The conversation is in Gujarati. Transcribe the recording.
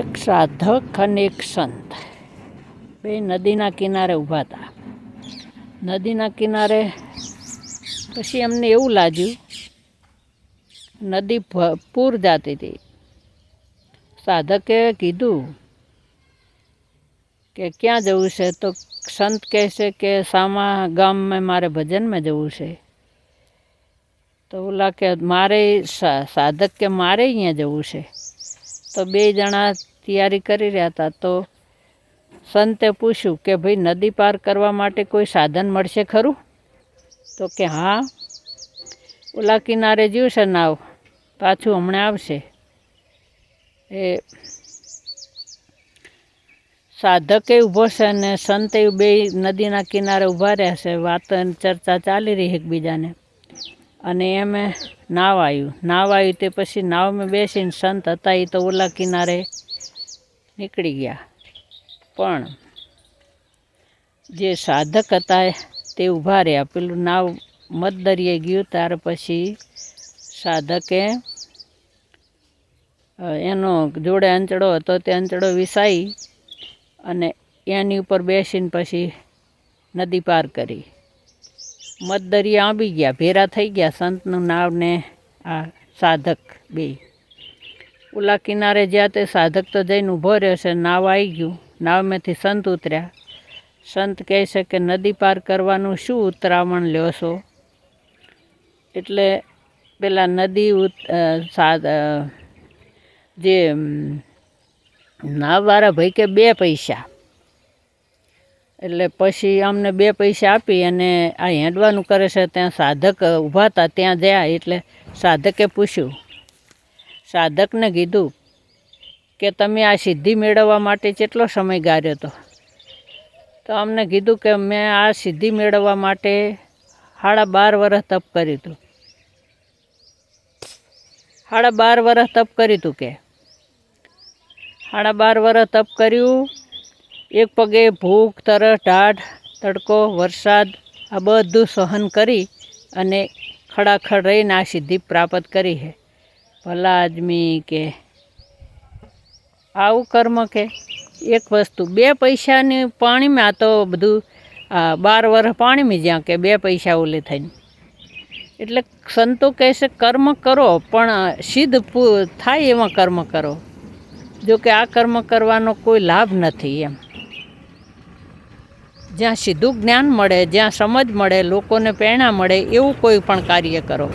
એક સાધક અને એક સંત બે નદીના કિનારે ઊભા હતા. નદીના કિનારે પછી એમને એવું લાગ્યું નદી પૂર જતી હતી. સાધકે કીધું કે ક્યાં જવું છે? તો સંત કહે છે કે સામા ગામમાં મારે ભજનમાં જવું છે. તો ઓલા કે મારે સાધક કે મારે અહીંયા જવું છે. તો બે જણા તૈયારી કરી રહ્યા હતા. તો સંતે પૂછ્યું કે ભાઈ નદી પાર કરવા માટે કોઈ સાધન મળશે ખરું? તો કે હા, ઓલા કિનારે જ્યું છે નાવ, પાછું હમણાં આવશે. એ સાધકે ઊભો છે અને સંતે બે નદીના કિનારે ઊભા રહ્યા છે. વાતો ચર્ચા ચાલી રહી એકબીજાને. અને એમ નાવ આવ્યું તે પછી નાવમાં બેસીને સંત હતા એ તો ઓલા કિનારે નીકળી ગયા. પણ જે સાધક હતા તે ઊભા રહ્યા. પેલું નાવ મધદરિયે ગયું ત્યાર પછી સાધકે એનો જોડે અંચળો હતો તે અંચળો વિસાઈ અને એની ઉપર બેસીને પછી નદી પાર કરી. મધદરિયા આંબી ગયા, ભેરા થઈ ગયા સંતનું નાવ ને આ સાધક બે. ઓલા કિનારે જ્યાં તે સાધક તો જઈને ઊભો રહ્યો છે. નાવ આવી ગયું, નાવમાંથી સંત ઉતર્યા. સંત કહે છે કે નદી પાર કરવાનું શું ઉતરામણ લ્યો છો? એટલે પેલા નદી જે નાવવાળા ભાઈ કે 2 પૈસા. એટલે પછી અમને 2 પૈસા આપી અને આ હેંડવાનું કરે છે. ત્યાં સાધક ઊભા હતા, ત્યાં ગયા. એટલે સાધકે પૂછ્યું, સાધકને કીધું કે તમે આ સિદ્ધિ મેળવવા માટે કેટલો સમય ગાળ્યો હતો? તો અમને કીધું કે મેં આ સિદ્ધિ મેળવવા માટે 12.5 વર્ષ તપ કર્યું હતું. 12.5 વર્ષ તપ કર્યું હતું કે 12.5 વર્ષ તપ કર્યું. એક પગે ભૂખ, તરસ, ટાઢ, તડકો, વરસાદ આ બધું સહન કરી અને ખડાખડ રહીને આ સિદ્ધિ પ્રાપ્ત કરી છે. ભલા આદમી કે આવું કર્મ કે એક વસ્તુ 2 પૈસાની પાણીમાં આ તો બધું 12 વર્ષ પાણીમાં જ્યાં કે 2 પૈસા ઓલે થઈને. એટલે સંતો કહે છે કર્મ કરો પણ સિદ્ધ થાય એવા કર્મ કરો. જો કે આ કર્મ કરવાનો કોઈ લાભ નથી એમ. જ્યાં સીધું જ્ઞાન મળે, જ્યાં સમજ મળે, લોકોને પ્રેરણા મળે એવું કોઈ પણ કાર્ય કરો.